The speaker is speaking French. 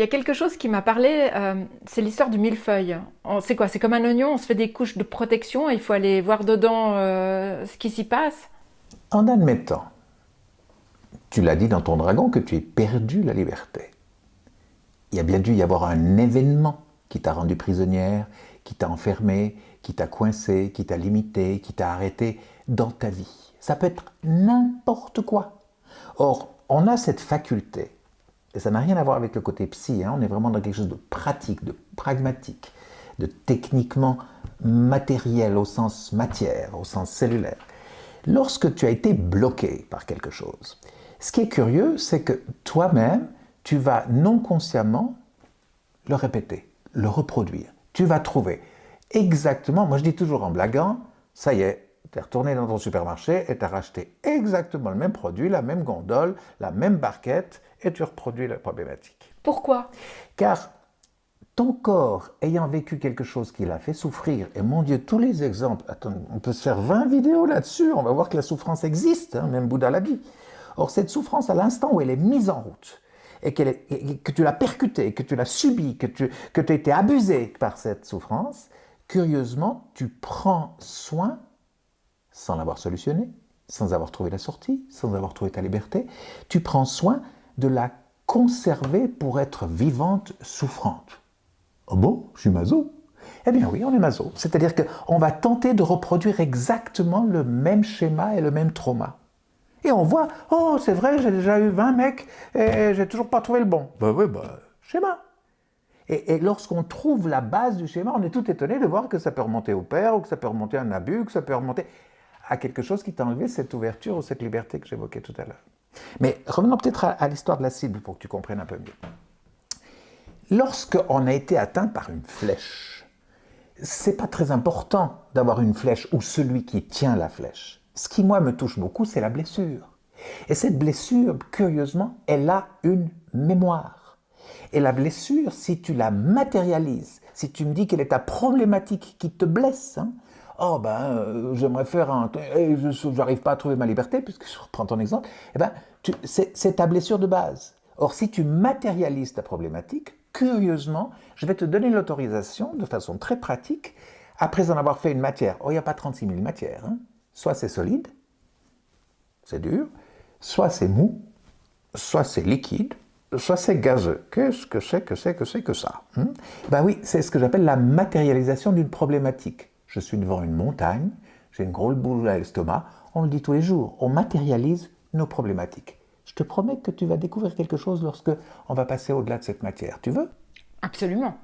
Il y a quelque chose qui m'a parlé, c'est l'histoire du millefeuille. C'est quoi? C'est comme un oignon, on se fait des couches de protection et il faut aller voir dedans ce qui s'y passe. En admettant, tu l'as dit dans ton dragon, que tu aies perdu la liberté. Il y a bien dû y avoir un événement qui t'a rendu prisonnière, qui t'a enfermée, qui t'a coincée, qui t'a limitée, qui t'a arrêtée dans ta vie. Ça peut être n'importe quoi. Or, on a cette faculté, et ça n'a rien à voir avec le côté psy, on est vraiment dans quelque chose de pratique, de pragmatique, de techniquement matériel au sens matière, au sens cellulaire. Lorsque tu as été bloqué par quelque chose, ce qui est curieux, c'est que toi-même, tu vas non consciemment le répéter, le reproduire. Tu vas trouver exactement, moi je dis toujours en blaguant, ça y est, tu es retourné dans ton supermarché et tu as racheté exactement le même produit, la même gondole, la même barquette, et tu reproduis la problématique. Pourquoi? Car ton corps ayant vécu quelque chose qui l'a fait souffrir, et mon Dieu, tous les exemples, attends, on peut se faire 20 vidéos là-dessus, on va voir que la souffrance existe, même Bouddha l'a dit. Or, cette souffrance, à l'instant où elle est mise en route, et que tu l'as percutée, que tu l'as subie, que tu as été abusé par cette souffrance, curieusement, tu prends soin, sans l'avoir solutionné, sans avoir trouvé la sortie, sans avoir trouvé ta liberté, tu prends soin de la conserver pour être vivante, souffrante. Oh bon, je suis maso? Eh bien oui, on est maso. C'est-à-dire qu'on va tenter de reproduire exactement le même schéma et le même trauma. Et on voit, oh c'est vrai, j'ai déjà eu 20 mecs et j'ai toujours pas trouvé le bon. Ben oui, schéma. Et lorsqu'on trouve la base du schéma, on est tout étonné de voir que ça peut remonter au père, ou que ça peut remonter à un abus, que ça peut remonter à quelque chose qui t'a enlevé cette ouverture ou cette liberté que j'évoquais tout à l'heure. Mais revenons peut-être à l'histoire de la cible pour que tu comprennes un peu mieux. Lorsqu'on a été atteint par une flèche, c'est pas très important d'avoir une flèche ou celui qui tient la flèche. Ce qui, moi, me touche beaucoup, c'est la blessure. Et cette blessure, curieusement, elle a une mémoire. Et la blessure, si tu la matérialises, si tu me dis quelle est ta problématique qui te blesse, j'aimerais faire je n'arrive pas à trouver ma liberté, puisque je reprends ton exemple, c'est ta blessure de base. Or, si tu matérialises ta problématique, curieusement, je vais te donner l'autorisation, de façon très pratique, après en avoir fait une matière. Oh, il n'y a pas 36 000 matières. Soit c'est solide, c'est dur, soit c'est mou, soit c'est liquide, soit c'est gazeux. Qu'est-ce que c'est que ça? Ben oui, c'est ce que j'appelle la matérialisation d'une problématique. Je suis devant une montagne, j'ai une grosse boule à l'estomac, on le dit tous les jours, on matérialise nos problématiques. Je te promets que tu vas découvrir quelque chose lorsque on va passer au-delà de cette matière. Tu veux? Absolument.